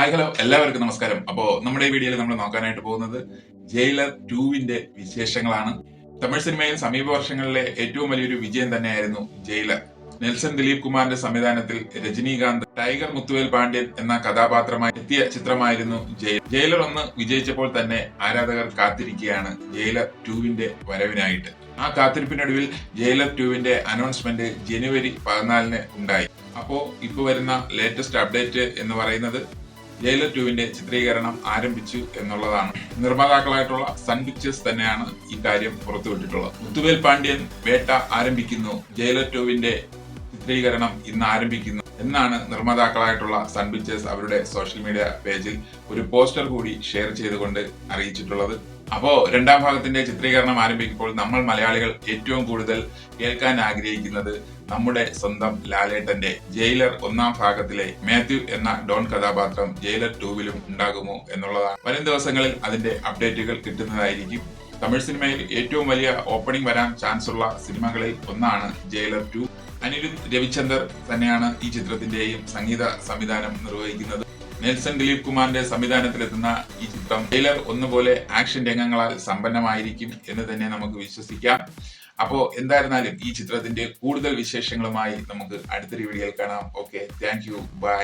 Hi hello എല്ലാവർക്കും നമസ്കാരം. അപ്പോ നമ്മുടെ ഈ വീഡിയോയിൽ നമ്മൾ നോക്കാനായിട്ട് പോകുന്നത് ജയിലർ 2വിന്റെ വിശേഷങ്ങളാണ്. തമിഴ് സിനിമയിൽ സമീപ വർഷങ്ങളിലെ ഏറ്റവും വലിയൊരു വിജയം തന്നെയായിരുന്നു ജയിലർ. നെൽസൺ ദിലീപ് കുമാറിന്റെ സംവിധാനത്തിൽ രജനീകാന്ത് ടൈഗർ മുത്തുവേൽ പാണ്ഡ്യൻ എന്ന കഥാപാത്രമായി എത്തിയ ചിത്രമായിരുന്നു ജയിലർ 1 വിജയിച്ചപ്പോൾ തന്നെ ആരാധകർ കാത്തിരിക്കുകയാണ് ജയിലർ 2വിന്റെ വരവിനായിട്ട്. ആ കാത്തിരിപ്പിനൊടുവിൽ ജയിലർ 2വിന്റെ അനൗൺസ്മെന്റ് ജനുവരി 14 ഉണ്ടായി. അപ്പോ ഇപ്പൊ വരുന്ന ലേറ്റസ്റ്റ് അപ്ഡേറ്റ് എന്ന് പറയുന്നത് ജയിലർ 2വിന്റെ ചിത്രീകരണം ആരംഭിച്ചു എന്നുള്ളതാണ്. നിർമ്മാതാക്കളായിട്ടുള്ള സൺ പിക്ചേഴ്സ് തന്നെയാണ് ഈ കാര്യം പുറത്തുവിട്ടിട്ടുള്ളത്. മുത്തുവേൽ പാണ്ഡ്യൻ വേട്ട ആരംഭിക്കുന്നു, ജയിലർ 2വിന്റെ ചിത്രീകരണം ഇന്ന് ആരംഭിക്കുന്നു എന്നാണ് നിർമ്മാതാക്കളായിട്ടുള്ള സൺ പിക്ചേഴ്സ് അവരുടെ സോഷ്യൽ മീഡിയ പേജിൽ ഒരു പോസ്റ്റർ കൂടി ഷെയർ ചെയ്തുകൊണ്ട് അറിയിച്ചിട്ടുള്ളത്. അപ്പോ രണ്ടാം ഭാഗത്തിന്റെ ചിത്രീകരണം ആരംഭിക്കുമ്പോൾ നമ്മൾ മലയാളികൾ ഏറ്റവും കൂടുതൽ കേൾക്കാൻ ആഗ്രഹിക്കുന്നത് നമ്മുടെ സ്വന്തം ലാലേട്ടന്റെ ജയിലർ 1 ഭാഗത്തിലെ മാത്യു എന്ന ഡോൺ കഥാപാത്രം ജയിലർ 2വിലും ഉണ്ടാകുമോ എന്നുള്ളതാണ്. വരും ദിവസങ്ങളിൽ അതിന്റെ അപ്ഡേറ്റുകൾ കിട്ടുന്നതായിരിക്കും. തമിഴ് സിനിമയിൽ ഏറ്റവും വലിയ ഓപ്പണിംഗ് വരാൻ ചാൻസ് ഉള്ള സിനിമകളിൽ ഒന്നാണ് ജയിലർ 2. അനിരുദ്ധ് രവിചന്ദർ തന്നെയാണ് ഈ ചിത്രത്തിന്റെയും സംഗീത സംവിധാനം നിർവഹിക്കുന്നത്. നെൽസൺ ദിലീപ് കുമാറിന്റെ സംവിധാനത്തിലെത്തുന്ന ഈ ചിത്രം ജയിലർ 1 പോലെ ആക്ഷൻ രംഗങ്ങളാൽ സമ്പന്നമായിരിക്കും എന്ന് തന്നെ നമുക്ക് വിശ്വസിക്കാം. അപ്പോ എന്തായിരുന്നാലും ഈ ചിത്രത്തിന്റെ കൂടുതൽ വിശേഷങ്ങളുമായി നമുക്ക് അടുത്തൊരു വീഡിയോയിൽ കാണാം. Okay, thank you, by.